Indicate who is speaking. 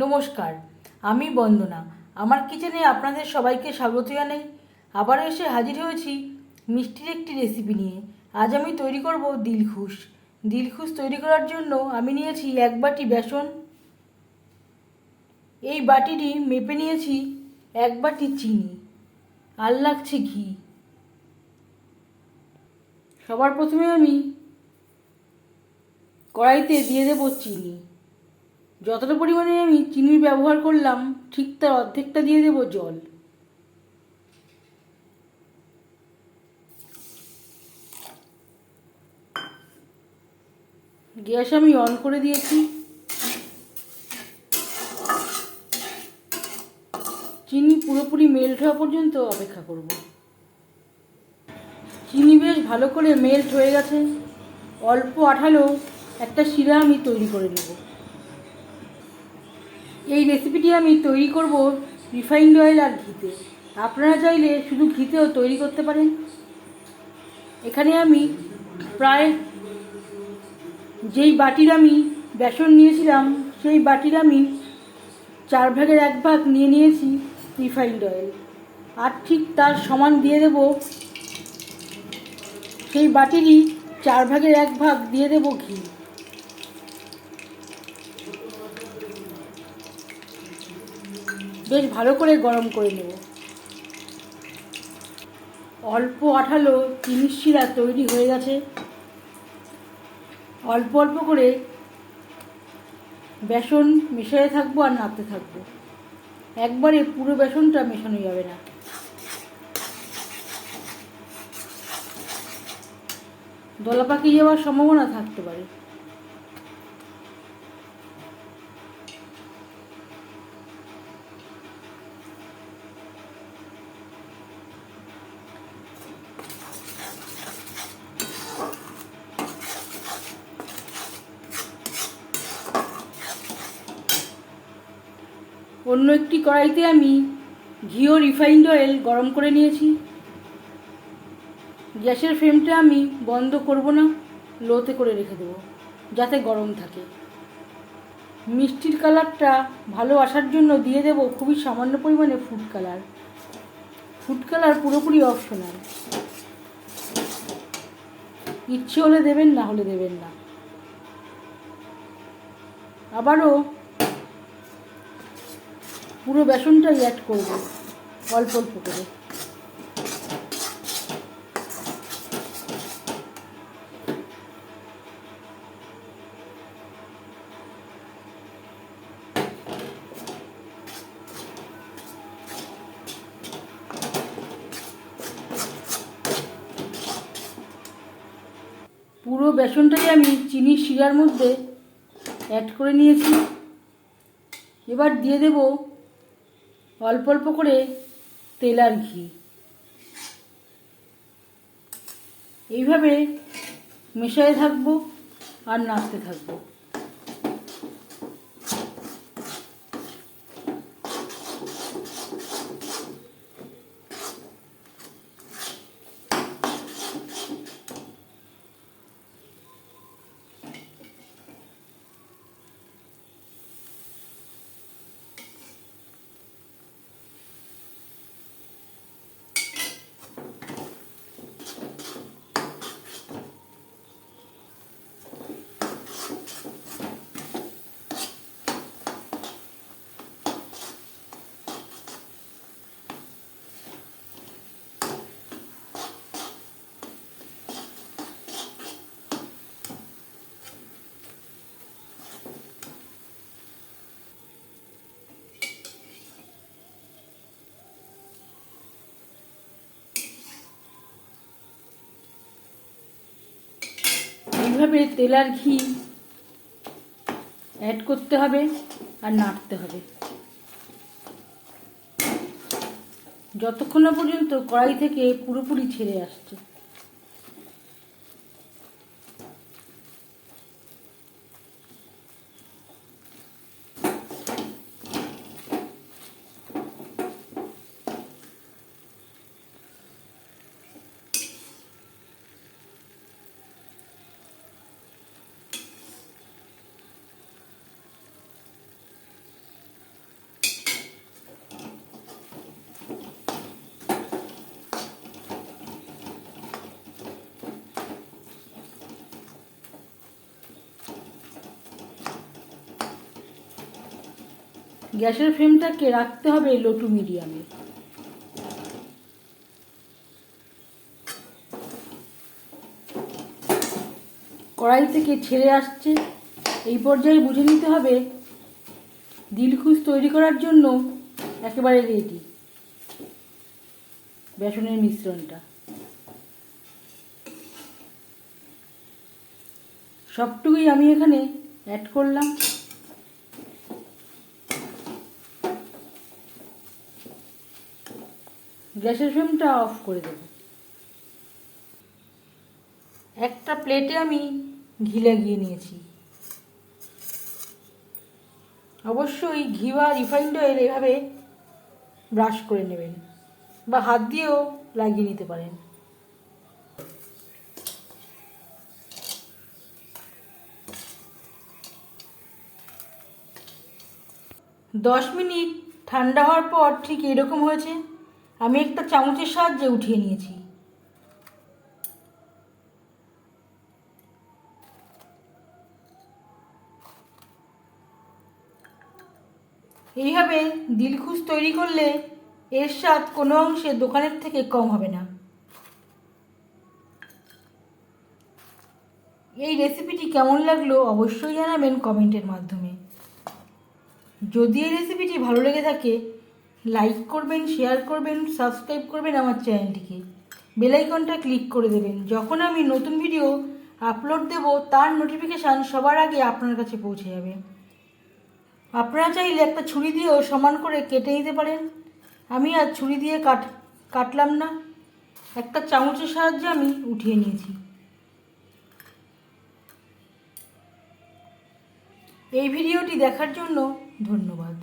Speaker 1: নমস্কার, আমি বন্দনা। আমার কিচেনে আপনাদের সবাইকে স্বাগত জানাই। আবারও এসে হাজির হয়েছি মিষ্টির একটি রেসিপি নিয়ে। আজ আমি তৈরি করব দিলখুশ। দিলখুশ তৈরি করার জন্য আমি নিয়েছি 1 বাটি বেসন। এই বাটিটি মেপে নিয়েছি 1 বাটি চিনি, আর লাগছে ঘি। সবার প্রথমে আমি কড়াইতে দিয়ে দেব চিনি। যতটা পরিমাণে আমি চিনির ব্যবহার করলাম ঠিক তার অর্ধেকটা দিয়ে দেব জল। গ্যাস আমি অন করে দিয়েছি। চিনি পুরোপুরি মেল্ট হওয়া পর্যন্ত অপেক্ষা করব। চিনি বেশ ভালো করে মেল্ট হয়ে গেছে। অল্প আঠালো একটা শিরা আমি তৈরি করে নেব। এই রেসিপিটি আমি তৈরি করব রিফাইন্ড অয়েল আর ঘিতে। আপনারা চাইলে শুধু ঘিতেও তৈরি করতে পারেন। এখানে আমি প্রায় যেই বাটির আমি বেসন নিয়েছিলাম সেই বাটির আমি 4 ভাগের 1 ভাগ নিয়ে নিয়েছি রিফাইন্ড অয়েল, আর ঠিক তার সমান দিয়ে দেব সেই বাটিরই 4 ভাগের 1 ভাগ দিয়ে দেব ঘি। বেশ ভালো করে গরম করে নেব। অল্প আঠালো চিনির শিরা তৈরি হয়ে গেছে। অল্প অল্প করে বেসন মেশাতে থাকবো আর নাড়তে থাকবো। একবারে পুরো বেসনটা মেশানো যাবে না। দলা পাকিয়ে যাওয়ার সম্ভাবনা থাকতে পারে। অন্য একটি কড়াইতে আমি ঘি ও রিফাইন্ড অয়েল গরম করে নিয়েছি। গ্যাসের ফ্লেমটা আমি বন্ধ করব না, লোতে করে রেখে দেবো যাতে গরম থাকে। মিষ্টির কালারটা ভালো আসার জন্য দিয়ে দেব খুবই সামান্য পরিমাণে ফুড কালার। ফুড কালার পুরোপুরি অপশনাল, ইচ্ছে হলে দেবেন, না হলে দেবেন না। আবারও পুরো বেসনটাই অ্যাড করব অল্প অল্প করে। পুরো বেসনটাই আমি চিনির শিরার মধ্যে অ্যাড করে নিয়েছি। এবার দিয়ে দেব অল্প অল্প করে তেল আর ঘি। এইভাবে মেশাতে থাকবো আর নাড়তে থাকবো। এইভাবে তেল আর ঘি অ্যাড করতে হবে আর নাড়তে হবে যতক্ষণ না পর্যন্ত কড়াই থেকে পুরোপুরি ছেড়ে আসছে। গ্যাসের ফ্লেমটাকে রাখতে হবে লো টু মিডিয়ামে। কড়াই থেকে ছেড়ে আসছে, এই পর্যায়ে বুঝে নিতে হবে দিলখুশ তৈরি করার জন্য একেবারে রেডি বেসনের মিশ্রণটা। সবটুকুই আমি এখানে অ্যাড করলাম। গ্যাসের ফ্লেমটা অফ করে দেব। একটা প্লেটে আমি ঘি লাগিয়ে নিয়েছি। অবশ্যই ঘি বা রিফাইন্ড অয়েল এভাবে ব্রাশ করে নেবেন বা হাত দিয়েও লাগিয়ে নিতে পারেন। দশ মিনিট ঠান্ডা হওয়ার পর ঠিক এরকম হয়েছে। আমি একটা চামচের সাহায্যে উঠিয়ে নিয়েছি। এইভাবে দিলখুশ তৈরি করলে এর স্বাদ কোনো অংশে দোকানের থেকে কম হবে না। এই রেসিপিটি কেমন লাগলো অবশ্যই জানাবেন কমেন্টের মাধ্যমে। যদি এই রেসিপিটি ভালো লেগে থাকে লাইক করবেন, শেয়ার করবেন, সাবস্ক্রাইব করবেন আমার চ্যানেলটিকে, বেল আইকনটা ক্লিক করে দেবেন। যখন আমি নতুন ভিডিও আপলোড দেব তার নোটিফিকেশান সবার আগে আপনার কাছে পৌঁছে যাবে। আপনারা চাইলে একটা ছুরি দিয়েও সমান করে কেটে নিতে পারেন। আমি আর ছুরি দিয়ে কাটলাম না, একটা চামচের সাহায্যে আমি উঠিয়ে নিয়েছি। এই ভিডিওটি দেখার জন্য ধন্যবাদ।